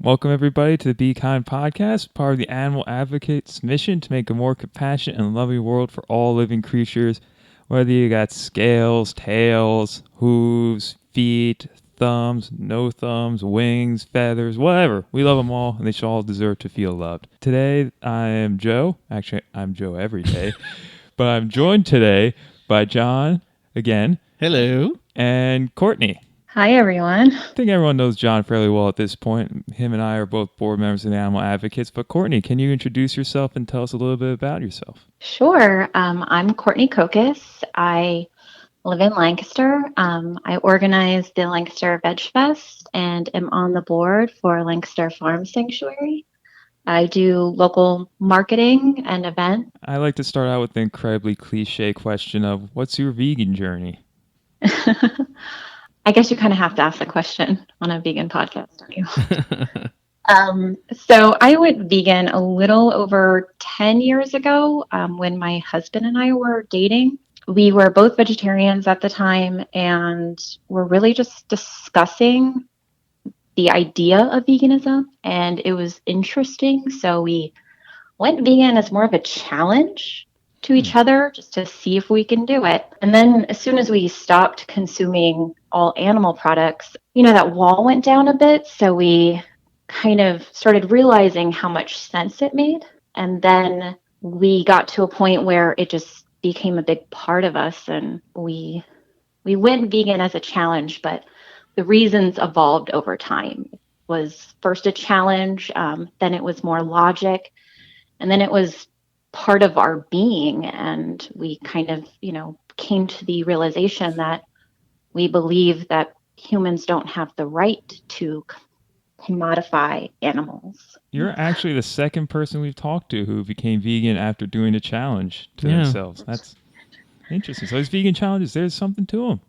Welcome, everybody, to the Be Kind podcast, part of the Animal Advocates mission to make a more compassionate and loving world for all living creatures. Whether you got scales, tails, hooves, feet, thumbs, no thumbs, wings, feathers, whatever. We love them all, and they should all deserve to feel loved. Today, I am Joe. Actually, I'm Joe every day. But I'm joined today by John, again, Hello. and Courtney. Hi, everyone. I think everyone knows John fairly well at this point. Him and I are both board members of the Animal Advocates. But Courtney, can you introduce yourself and tell us a little bit about yourself? Sure. I'm Courtney Kokis. I live in Lancaster. I organize the Lancaster VegFest and am on the board for Lancaster Farm Sanctuary. I do local marketing and event. I like to start out with the incredibly cliche question of what's your vegan journey? I guess you kind of have to ask the question on a vegan podcast, don't you? So I went vegan a little over 10 years ago when my husband and I were dating. We were both vegetarians at the time and were really just discussing the idea of veganism, and it was interesting. So we went vegan as more of a challenge to each other just to see if we can do it. And then as soon as we stopped consuming all animal products, that wall went down a bit. So we kind of started realizing how much sense it made. And then we got to a point where it just became a big part of us, and we went vegan as a challenge, but the reasons evolved over time. It was first a challenge, then it was more logic, and then it was part of our being. And we kind of, came to the realization that we believe that humans don't have the right to commodify animals. You're actually the second person we've talked to who became vegan after doing a challenge to Yeah. themselves. That's interesting. So these vegan challenges, there's something to them.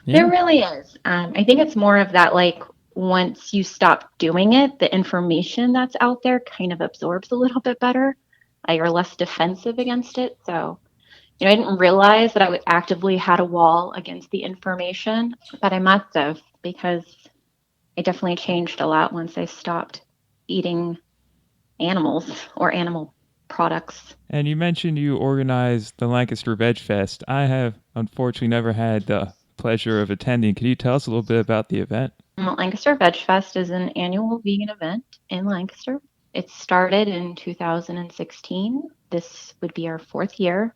Yeah. There really is. I think it's more of that, like, once you stop doing it, the information that's out there kind of absorbs a little bit better. You're less defensive against it. So, I didn't realize that I would actively had a wall against the information, but I must have, because it definitely changed a lot once I stopped eating animals or animal products. And you mentioned you organized the Lancaster VegFest. I have unfortunately never had the pleasure of attending. Can you tell us a little bit about the event? Lancaster VegFest is an annual vegan event in Lancaster. It started in 2016. This would be our fourth year.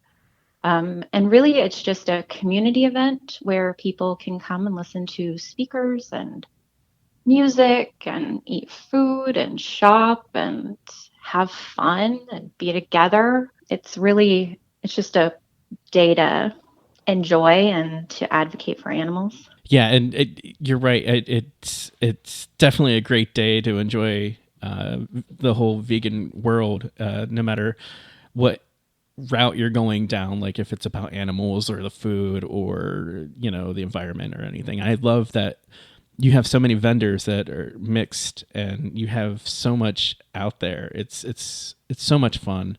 And really, it's just a community event where people can come and listen to speakers and music and eat food and shop and have fun and be together. It's just a day to enjoy and to advocate for animals. Yeah, and you're right. It's definitely a great day to enjoy the whole vegan world, no matter what route you're going down, like if it's about animals or the food or the environment or anything. I love that you have so many vendors that are mixed and you have so much out there. It's so much fun,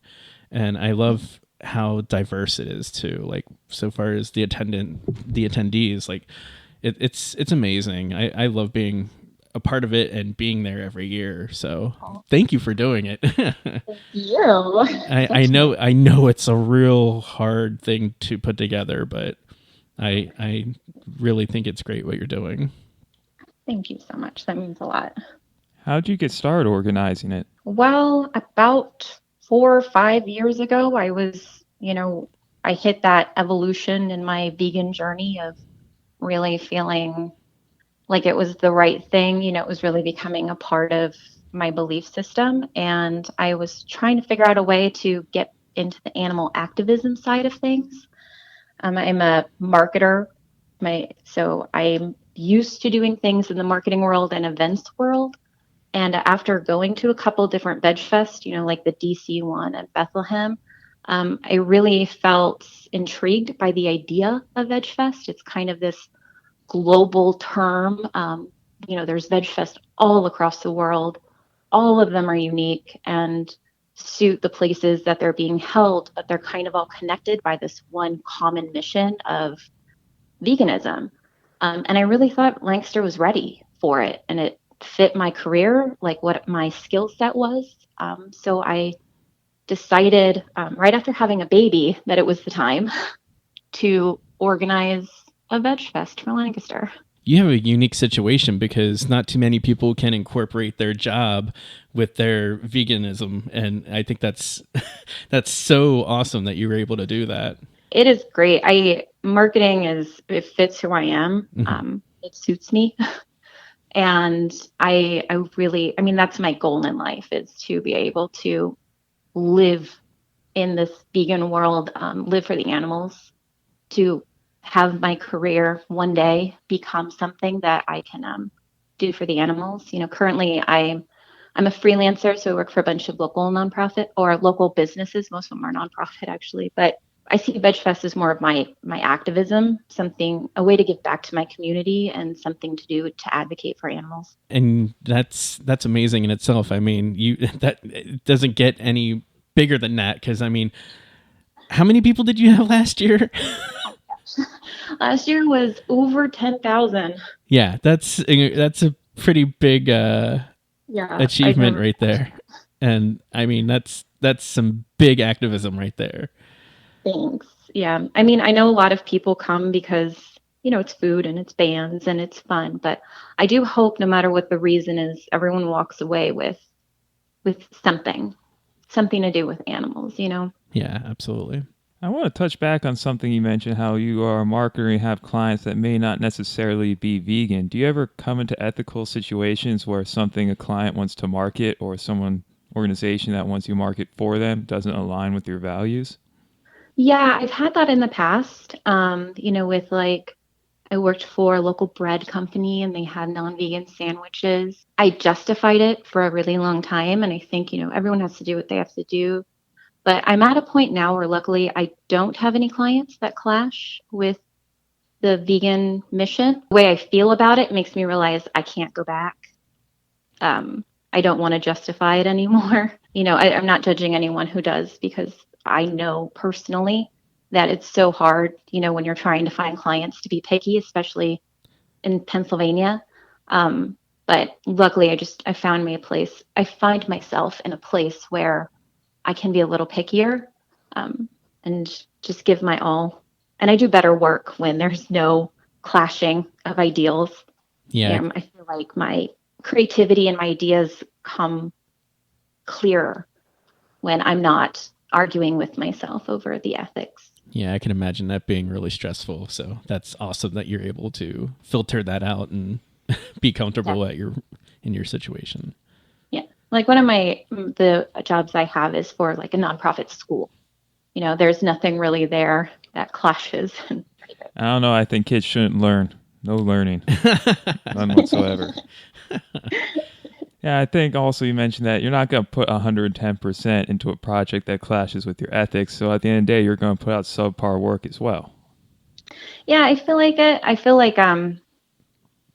and I love how diverse it is too. Like, so far as the attendees, like it's amazing. I love being a part of it and being there every year. So thank you for doing it. Thank you. I know it's a real hard thing to put together, but I really think it's great what you're doing. Thank you so much. That means a lot. How'd you get started organizing it? Well, about 4 or 5 years ago, I hit that evolution in my vegan journey of really feeling like it was the right thing. It was really becoming a part of my belief system. And I was trying to figure out a way to get into the animal activism side of things. I'm a marketer. So I'm used to doing things in the marketing world and events world. And after going to a couple different veg fest, like the DC one at Bethlehem, I really felt intrigued by the idea of veg fest. It's kind of this global term. There's veg fest all across the world. All of them are unique and suit the places that they're being held, but they're kind of all connected by this one common mission of veganism. And I really thought Lancaster was ready for it. And it fit my career, like what my skill set was. So I decided right after having a baby that it was the time to organize a veg fest for Lancaster. You have a unique situation because not too many people can incorporate their job with their veganism, and I think that's that's so awesome that you were able to do that. It is great. Marketing it fits who I am. It suits me. And I really, I mean, that's my goal in life, is to be able to live in this vegan world, live for the animals, to have my career one day become something that I can do for the animals. Currently I'm a freelancer, so I work for a bunch of local nonprofit or local businesses. Most of them are nonprofit, actually, but I see VegFest as more of my activism, a way to give back to my community and something to do to advocate for animals. And that's amazing in itself. I mean, that it doesn't get any bigger than that, because I mean, how many people did you have last year? Last year was over 10,000. Yeah, that's a pretty big achievement right there. And I mean, that's some big activism right there. Thanks. Yeah. I mean, I know a lot of people come because, it's food and it's bands and it's fun, but I do hope no matter what the reason is, everyone walks away with something to do with animals, Yeah, absolutely. I want to touch back on something you mentioned, how you are a marketer and have clients that may not necessarily be vegan. Do you ever come into ethical situations where something a client wants to market or organization that wants you market for them doesn't align with your values? Yeah, I've had that in the past. With I worked for a local bread company and they had non-vegan sandwiches. I justified it for a really long time. And I think, everyone has to do what they have to do. But I'm at a point now where luckily I don't have any clients that clash with the vegan mission. The way I feel about it makes me realize I can't go back. I don't want to justify it anymore. I'm not judging anyone who does, because I know personally that it's so hard, when you're trying to find clients, to be picky, especially in Pennsylvania. But luckily I found I find myself in a place where I can be a little pickier, and just give my all. And I do better work when there's no clashing of ideals. Yeah. I feel like my creativity and my ideas come clearer when I'm not arguing with myself over the ethics. Yeah, I can imagine that being really stressful. So that's awesome that you're able to filter that out and be comfortable in your situation. Yeah. Like one of the jobs I have is for like a nonprofit school. There's nothing really there that clashes. I don't know. I think kids shouldn't learn. No learning. None whatsoever. Yeah, I think also you mentioned that you're not going to put 110% into a project that clashes with your ethics. So at the end of the day, you're going to put out subpar work as well. Yeah, I feel like it. I feel like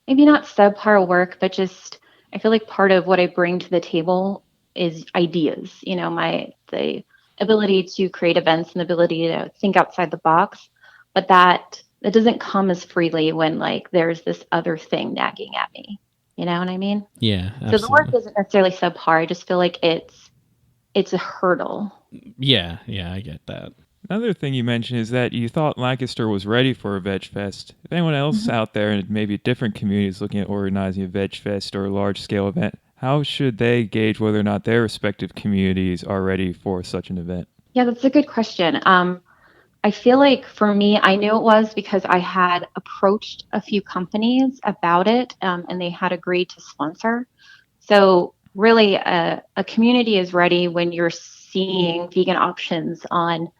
maybe not subpar work, but just I feel like part of what I bring to the table is ideas. The ability to create events and the ability to think outside the box, but that doesn't come as freely when there's this other thing nagging at me. You know what I mean? Yeah, absolutely. So the work isn't necessarily subpar. I just feel like it's a hurdle. Yeah, I get that. Another thing you mentioned is that you thought Lancaster was ready for a Veg Fest. If anyone else out there in maybe different communities looking at organizing a Veg Fest or a large-scale event, how should they gauge whether or not their respective communities are ready for such an event? Yeah, that's a good question. I feel like for me, I knew it was because I had approached a few companies about it, and they had agreed to sponsor. So really, a community is ready when you're seeing vegan options on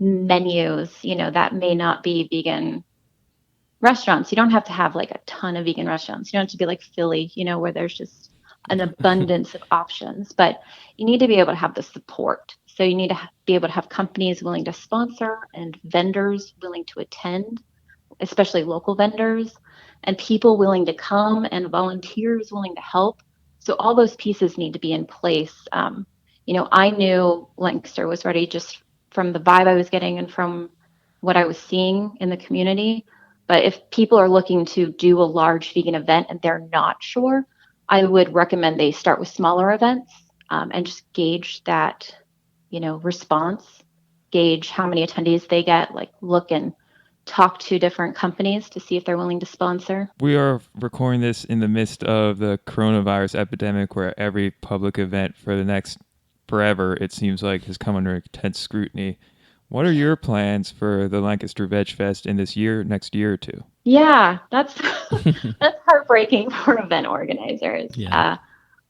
menus, that may not be vegan restaurants. You don't have to have like a ton of vegan restaurants. You don't have to be like Philly, where there's just an abundance of options, but you need to be able to have the support. So you need to be able to have companies willing to sponsor and vendors willing to attend, especially local vendors, and people willing to come and volunteers willing to help. So all those pieces need to be in place. I knew Lancaster was ready just from the vibe I was getting and from what I was seeing in the community. But if people are looking to do a large vegan event and they're not sure, I would recommend they start with smaller events and just gauge that, response, gauge how many attendees they get, like look and talk to different companies to see if they're willing to sponsor. We are recording this in the midst of the coronavirus epidemic where every public event for the next forever, it seems like, has come under intense scrutiny. What are your plans for the Lancaster VegFest in this next year or two? Yeah, that's that's heartbreaking for event organizers. Yeah.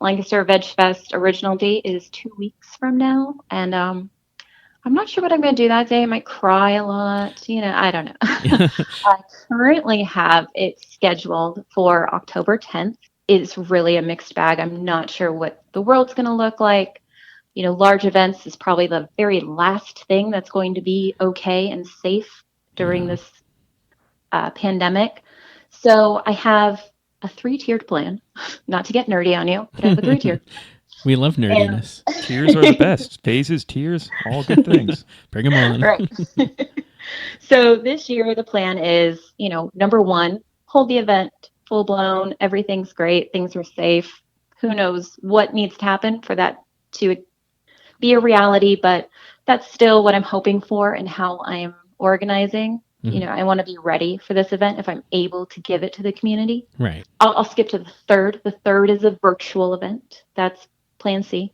Lancaster VegFest original date is 2 weeks from now, and I'm not sure what I'm going to do that day. I might cry a lot. I don't know. I currently have it scheduled for October 10th. It's really a mixed bag. I'm not sure what the world's going to look like. Large events is probably the very last thing that's going to be okay and safe during this pandemic. So I have a 3-tiered plan, not to get nerdy on you, but I have a 3-tiered. We love nerdiness. Tiers are the best. Phases, tiers, all good things. Bring them on. Right. So this year, the plan is, number one, hold the event full blown. Everything's great. Things are safe. Who knows what needs to happen for that to be a reality, but that's still what I'm hoping for and how I'm organizing. Mhm. I want to be ready for this event if I'm able to give it to the community. Right. I'll skip to the third. The third is a virtual event. That's plan C.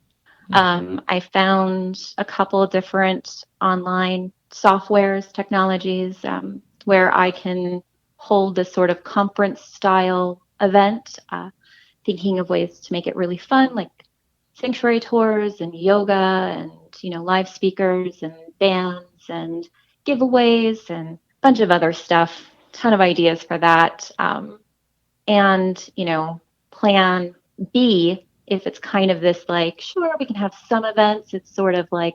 I found a couple of different online softwares, technologies, where I can hold this sort of conference style event, thinking of ways to make it really fun, like sanctuary tours and yoga and, live speakers and bands and giveaways and a bunch of other stuff. Ton of ideas for that. And, plan B, if it's kind of this like, sure, we can have some events. It's sort of like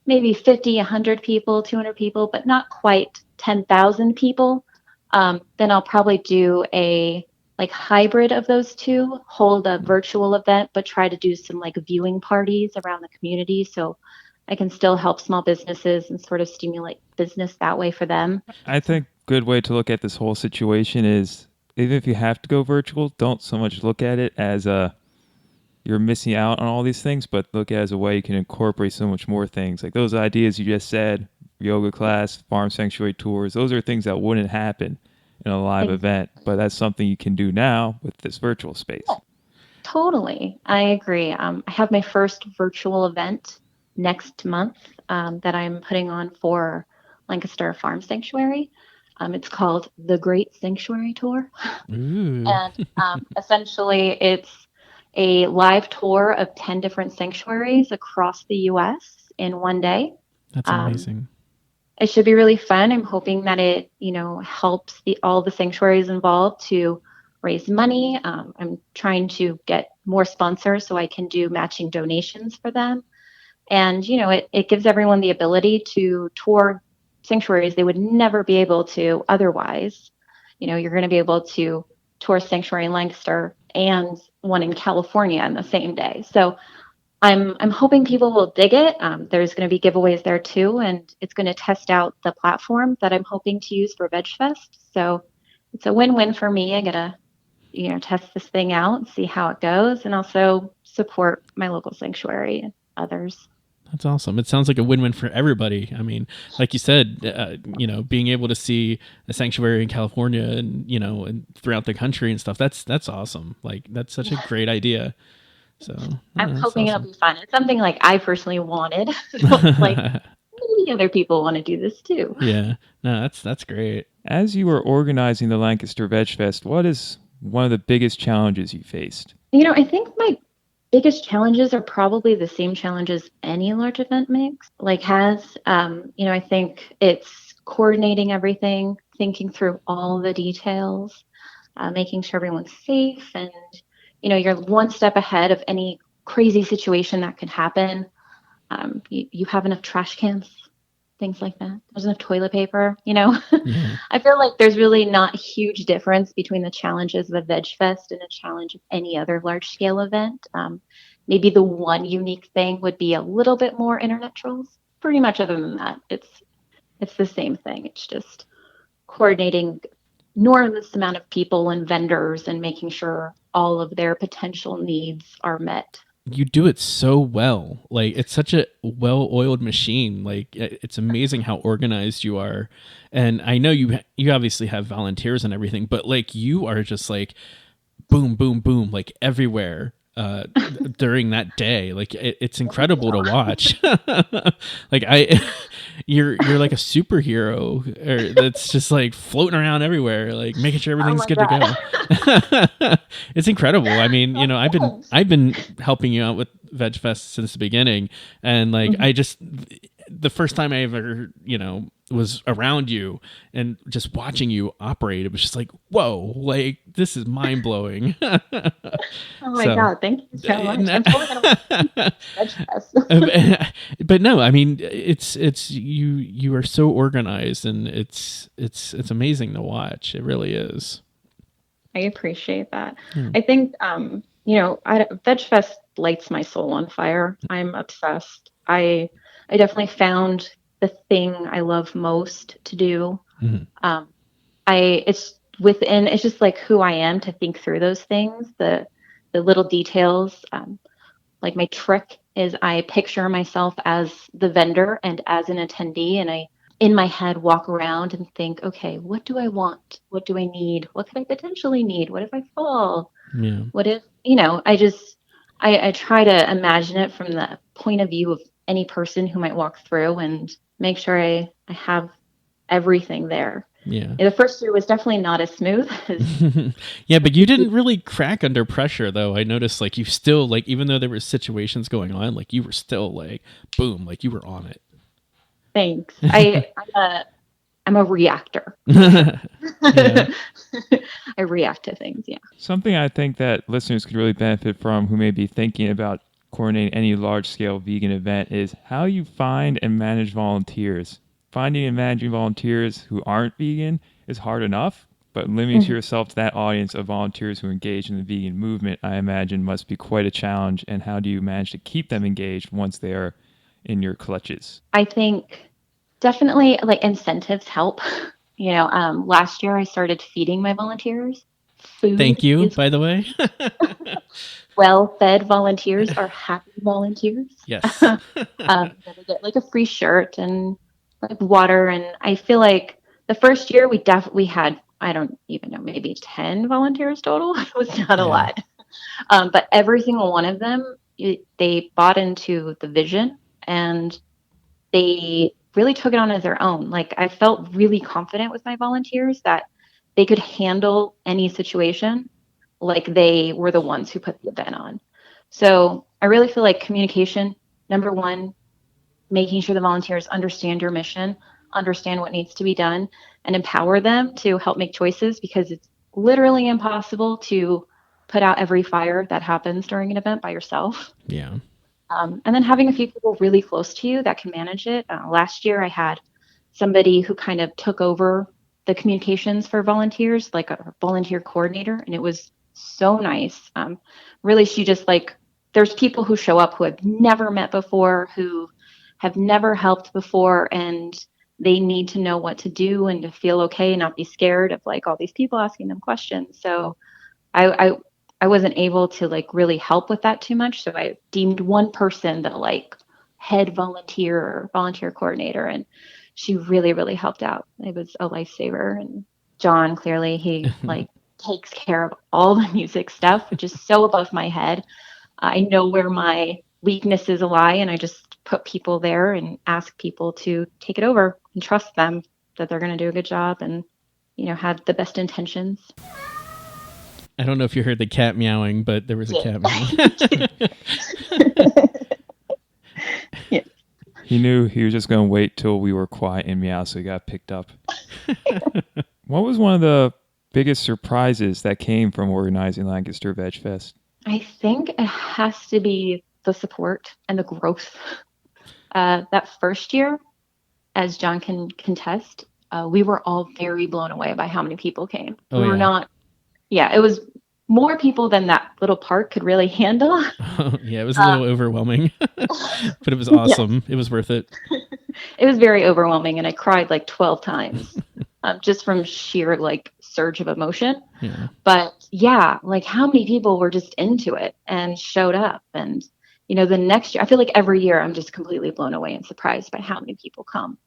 maybe 50, 100 people, 200 people, but not quite 10,000 people. Then I'll probably do a like hybrid of those two, hold a virtual event, but try to do some like viewing parties around the community. So I can still help small businesses and sort of stimulate business that way for them. I think good way to look at this whole situation is even if you have to go virtual, don't so much look at it as you're missing out on all these things, but look at it as a way you can incorporate so much more things. Like those ideas you just said, yoga class, farm sanctuary tours, those are things that wouldn't happen in a live event, but that's something you can do now with this virtual space. Totally. I agree. I have my first virtual event next month that I'm putting on for Lancaster Farm Sanctuary. It's called the Great Sanctuary Tour. Ooh. And essentially, it's a live tour of 10 different sanctuaries across the U.S. in one day. That's amazing. It should be really fun. I'm hoping that it, helps all the sanctuaries involved to raise money. I'm trying to get more sponsors so I can do matching donations for them. And, it gives everyone the ability to tour sanctuaries they would never be able to otherwise. You're going to be able to tour a sanctuary in Lancaster and one in California in the same day. So I'm hoping people will dig it. There's going to be giveaways there too, and it's going to test out the platform that I'm hoping to use for VegFest. So it's a win-win for me. I gotta, test this thing out and see how it goes, and also support my local sanctuary and others. That's awesome. It sounds like a win-win for everybody. I mean, like you said, being able to see a sanctuary in California and, and throughout the country and stuff, that's awesome. Like, that's such a great idea. So I'm hoping it'll be fun. It's something like I personally wanted. Like maybe other people want to do this too. Yeah. No, that's great. As you were organizing the Lancaster VegFest, what is one of the biggest challenges you faced? I think my biggest challenges are probably the same challenges any large event has. I think it's coordinating everything, thinking through all the details, making sure everyone's safe, and you're one step ahead of any crazy situation that could happen. You have enough trash cans, things like that. There's enough toilet paper, Yeah. I feel like there's really not a huge difference between the challenges of a VegFest and a challenge of any other large scale event. Maybe the one unique thing would be a little bit more internet trolls. Pretty much other than that, it's the same thing. It's just coordinating enormous amount of people and vendors and making sure all of their potential needs are met. You do it so well. Like, it's such a well-oiled machine. Like, it's amazing how organized you are. And I know you obviously have volunteers and everything, but like, you are just like boom, boom, boom, like everywhere during that day. Like, it's incredible to watch. Like, you're like a superhero, or that's just like floating around everywhere, like making sure everything's good to go. It's incredible. I mean, I've been helping you out with VegFest since the beginning, and like, I just, the first time I ever was around you and just watching you operate, it was just like, whoa, like, this is mind blowing. Oh my God, thank you so much. I'm totally gonna VegFest. But no, I mean, it's you are so organized, and it's amazing to watch. It really is. I appreciate that. I think VegFest lights my soul on fire. I'm obsessed. I definitely found the thing I love most to do. It's just like who I am to think through those things, the little details. Like, my trick is I picture myself as the vendor and as an attendee, and I, in my head, walk around and think, okay, what do I want? What do I need? What could I potentially need? What if I fall? Yeah. What if, I try to imagine it from the point of view of any person who might walk through and make sure I have everything there. Yeah. The first year was definitely not as smooth. Yeah, but you didn't really crack under pressure, though. I noticed, like, you still, like, even though there were situations going on, like, you were still like, boom, like, you were on it. Thanks. I'm a reactor. Yeah. I react to things. Yeah. Something I think that listeners could really benefit from who may be thinking about coordinating any large-scale vegan event is how you find and manage volunteers. Finding and managing volunteers who aren't vegan is hard enough, but limiting yourself to that audience of volunteers who engage in the vegan movement, I imagine, must be quite a challenge. And how do you manage to keep them engaged once they are in your clutches? I think definitely, like, incentives help. Last year I started feeding my volunteers food. Thank you, by the way. Well-fed volunteers are happy volunteers. Yes. They get like a free shirt and like water. And I feel like the first year we had, I don't even know, maybe 10 volunteers total. It was not a lot. But every single one of them, they bought into the vision and they really took it on as their own. Like, I felt really confident with my volunteers that they could handle any situation like they were the ones who put the event on. So I really feel like communication, number one, making sure the volunteers understand your mission, understand what needs to be done, and empower them to help make choices, because it's literally impossible to put out every fire that happens during an event by yourself. Yeah. And then having a few people really close to you that can manage it. Last year I had somebody who kind of took over the communications for volunteers, like a volunteer coordinator, and it was so nice. Really, she just, like, there's people who show up who I've never met before, who have never helped before, and they need to know what to do and to feel okay and not be scared of, like, all these people asking them questions. So I wasn't able to, like, really help with that too much. So I deemed one person the, like, head volunteer or volunteer coordinator, and she really, really helped out. It was a lifesaver. And John, clearly, he like takes care of all the music stuff, which is so above my head. I know where my weaknesses lie, and I just put people there and ask people to take it over and trust them that they're going to do a good job and, have the best intentions. I don't know if you heard the cat meowing, but there was a cat meowing. Yeah. He knew he was just going to wait till we were quiet and meow, so he got picked up. What was one of the biggest surprises that came from organizing Lancaster VegFest? I think it has to be the support and the growth. That first year, as John can contest, we were all very blown away by how many people came. Oh, we were not, it was more people than that little park could really handle. Yeah, it was a little overwhelming, but it was awesome. Yeah. It was worth it. It was very overwhelming, and I cried like 12 times. just from sheer like surge of emotion. Yeah. But yeah, like how many people were just into it and showed up? And, the next year, I feel like every year I'm just completely blown away and surprised by how many people come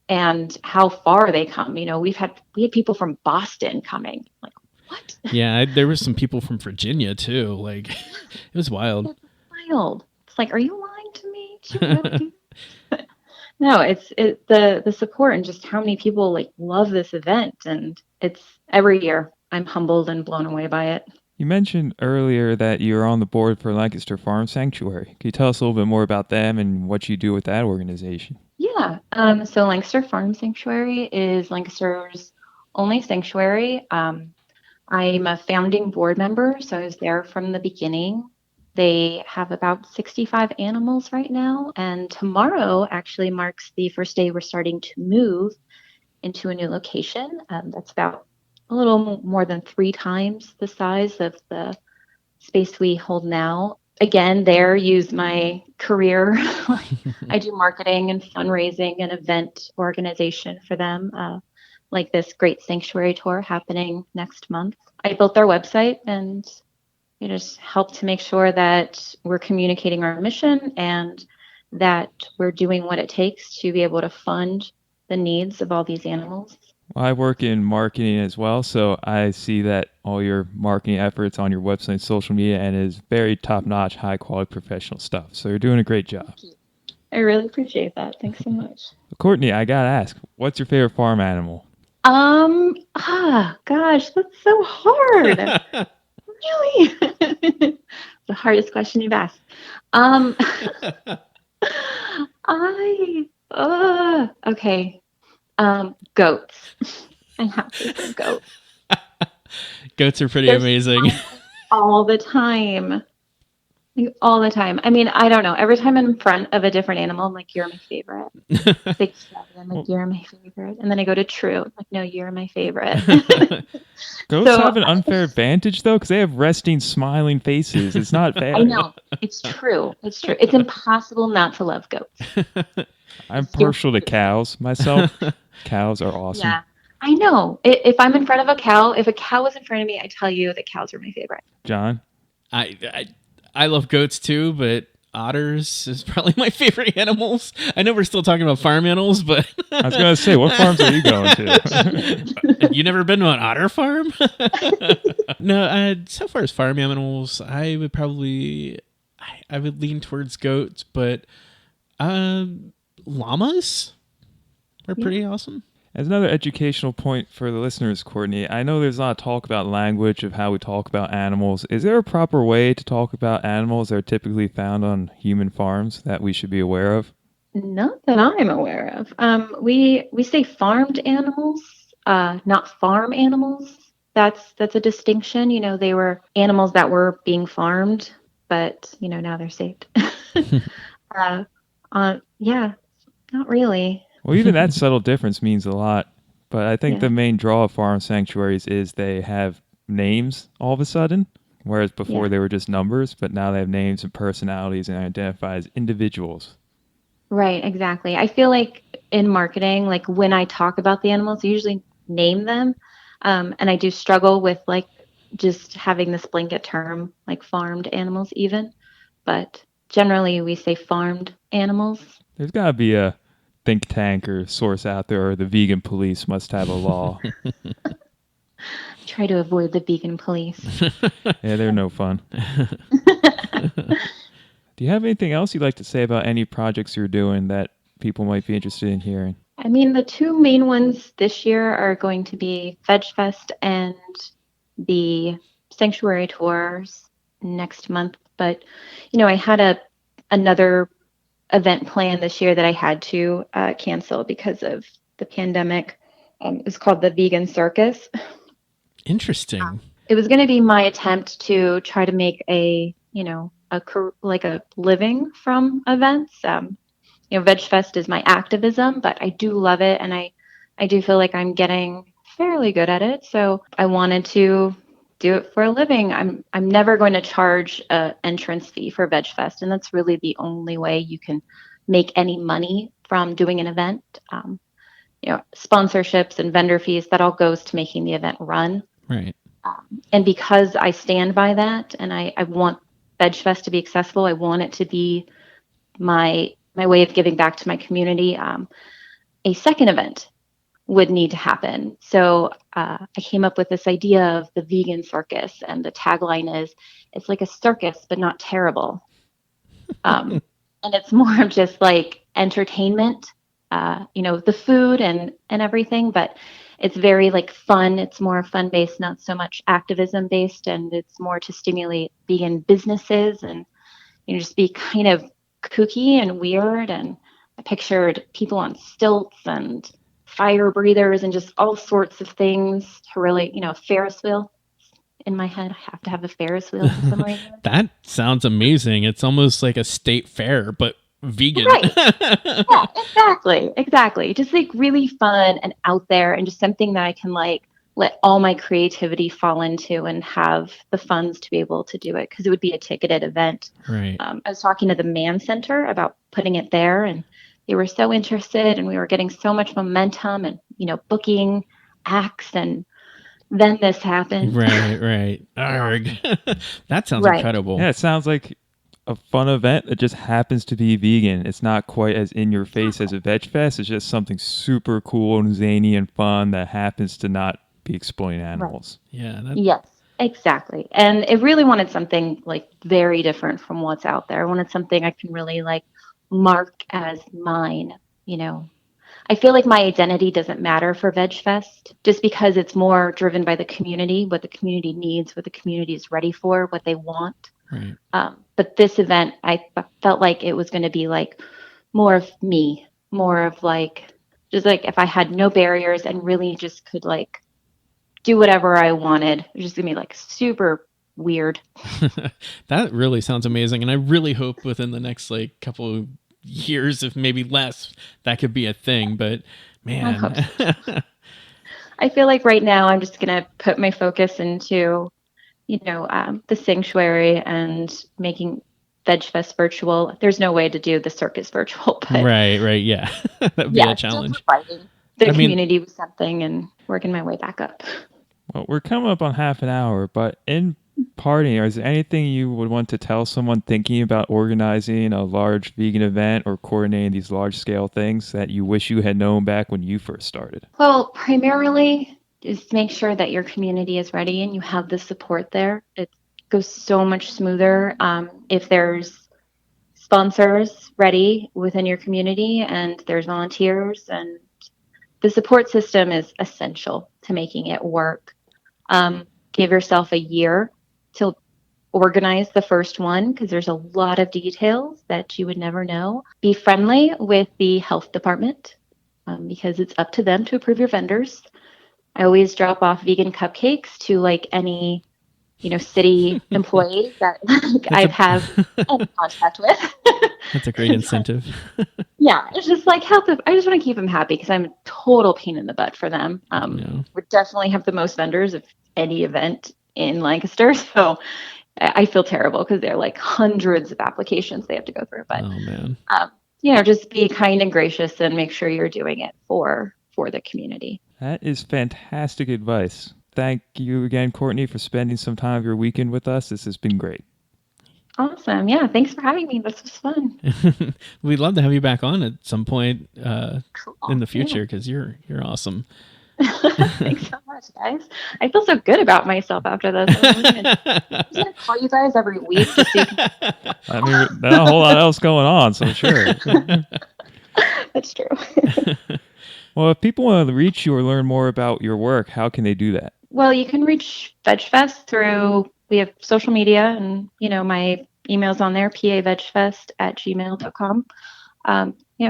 and how far they come. We had people from Boston coming. Like, what? Yeah, there was some people from Virginia too. Like, it was wild. It's wild. It's like, are you lying to me? Did you really do that? No, it's the support and just how many people like love this event, and it's every year. I'm humbled and blown away by it. You mentioned earlier that you're on the board for Lancaster Farm Sanctuary. Can you tell us a little bit more about them and what you do with that organization? Yeah. So Lancaster Farm Sanctuary is Lancaster's only sanctuary. I'm a founding board member, so I was there from the beginning. They have about 65 animals right now, and tomorrow actually marks the first day we're starting to move into a new location. That's about a little more than 3 times the size of the space we hold now. Again, there use my career. I do marketing and fundraising and event organization for them, like this great sanctuary tour happening next month. I built their website and just help to make sure that we're communicating our mission and that we're doing what it takes to be able to fund the needs of all these animals. Well, I work in marketing as well, so I see that all your marketing efforts on your website and social media and is very top-notch, high-quality professional stuff. So you're doing a great job. I really appreciate that. Thanks so much. Courtney, I gotta ask, what's your favorite farm animal? Gosh, that's so hard. Really? The hardest question you've asked. Okay. Goats. I have to say goats. Goats are pretty amazing. All the time. All the time. I mean, I don't know. Every time I'm in front of a different animal, I'm like, you're my favorite. Big step, I'm like, you're my favorite. And then I go to True. I'm like, no, you're my favorite. Goats have an unfair advantage, though, because they have resting, smiling faces. It's not fair. I know. It's true. It's true. It's impossible not to love goats. I'm partial to cows myself. Cows are awesome. Yeah, I know. If I'm in front of a cow, if a cow is in front of me, I tell you that cows are my favorite. John? I love goats too, but otters is probably my favorite animals. I know we're still talking about farm animals, but I was going to say, what farms are you going to? You never been to an otter farm? No, so far as farm animals, I would lean towards goats, but llamas are pretty awesome. As another educational point for the listeners, Courtney, I know there's a lot of talk about language of how we talk about animals. Is there a proper way to talk about animals that are typically found on human farms that we should be aware of? Not that I'm aware of. We say farmed animals, not farm animals. That's a distinction. They were animals that were being farmed, but now they're saved. Yeah, not really. Well, even that subtle difference means a lot. But I think the main draw of farm sanctuaries is they have names all of a sudden, whereas before they were just numbers, but now they have names and personalities and identify as individuals. Right, exactly. I feel like in marketing, like when I talk about the animals, I usually name them. And I do struggle with like just having this blanket term, like farmed animals even. But generally we say farmed animals. There's got to be a think tank or source out there, or the vegan police must have a law. Try to avoid the vegan police. Yeah, they're no fun. Do you have anything else you'd like to say about any projects you're doing that people might be interested in hearing? I mean, the 2 main ones this year are going to be VegFest and the sanctuary tours next month. But, I had another event planned this year that I had to cancel because of the pandemic. It was called the Vegan Circus. Interesting. It was going to be my attempt to try to make a living from events. VegFest is my activism, but I do love it, and I do feel like I'm getting fairly good at it. So I wanted to do it for a living. I'm never going to charge an entrance fee for VegFest, and that's really the only way you can make any money from doing an event. sponsorships and vendor fees, that all goes to making the event run. Right. And because I stand by that, and I want VegFest to be accessible, I want it to be my way of giving back to my community. A second event would need to happen. So I came up with this idea of the vegan circus, and the tagline is, it's like a circus, but not terrible. And it's more of just like entertainment, the food and everything, but it's very like fun. It's more fun based, not so much activism based, and it's more to stimulate vegan businesses and just be kind of kooky and weird. And I pictured people on stilts and fire breathers and just all sorts of things to really, Ferris wheel. In my head, I have to have a Ferris wheel for some reason. That sounds amazing. It's almost like a state fair, but vegan. Right. Yeah, exactly. Just like really fun and out there, and just something that I can like let all my creativity fall into and have the funds to be able to do it, because it would be a ticketed event. Right. I was talking to the Man Center about putting it there, and they were so interested, and we were getting so much momentum and, booking acts, and then this happened. Right. Arg. That sounds incredible. Yeah, it sounds like a fun event that just happens to be vegan. It's not quite as in your face as a VegFest. It's just something super cool and zany and fun that happens to not be exploiting animals. Right. Yeah. Yes, exactly. And it really wanted something like very different from what's out there. I wanted something I can really like mark as mine, I feel like my identity doesn't matter for VegFest, just because it's more driven by the community, what the community needs, what the community is ready for, what they want. Right. But this event, I felt like it was going to be like more of me, more of like, just like if I had no barriers and really just could like do whatever I wanted. It was just going to be like super weird. That really sounds amazing. And I really hope within the next like couple of years, if maybe less, that could be a thing. But man, I feel like right now I'm just going to put my focus into, the sanctuary and making VegFest virtual. There's no way to do the circus virtual, but right. Yeah. That'd be a challenge. The community was something and working my way back up. Well, we're coming up on half an hour, but in parting, is there anything you would want to tell someone thinking about organizing a large vegan event or coordinating these large scale things that you wish you had known back when you first started? Well, primarily just make sure that your community is ready and you have the support there. It goes so much smoother if there's sponsors ready within your community and there's volunteers, and the support system is essential to making it work. Give yourself a year to organize the first one, because there's a lot of details that you would never know. Be friendly with the health department, because it's up to them to approve your vendors. I always drop off vegan cupcakes to like any, city employee that I have any contact with. That's a great incentive. Yeah, it's just like help them. I just want to keep them happy, because I'm a total pain in the butt for them. We definitely have the most vendors of any event in Lancaster, so I feel terrible because they're like hundreds of applications they have to go through. But oh man, just be kind and gracious and make sure you're doing it for the community. That is fantastic advice. Thank you again, Courtney, for spending some time of your weekend with us. This has been great. Awesome. Yeah, thanks for having me. This was fun. We'd love to have you back on at some point Cool. in the future, because you're awesome. Thanks so much, guys. I feel so good about myself after this. I'm just gonna call you guys every week to see. I mean, there's not a whole lot else going on, so sure. That's true. Well, if people want to reach you or learn more about your work, how can they do that? Well, you can reach VegFest through, we have social media, and my email's on there, pavegfest@gmail.com.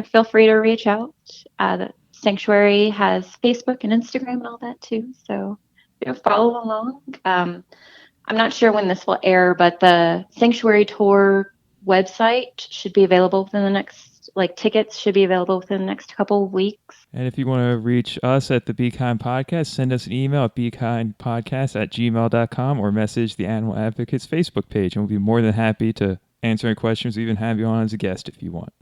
Feel free to reach out. The Sanctuary has Facebook and Instagram and all that too, so follow along. I'm not sure when this will air, but the Sanctuary Tour website should be available within the next, tickets should be available within the next couple of weeks. And if you want to reach us at the Be Kind Podcast, send us an email at bekindpodcast@gmail.com or message the Animal Advocates Facebook page, and we'll be more than happy to answer any questions, even have you on as a guest if you want.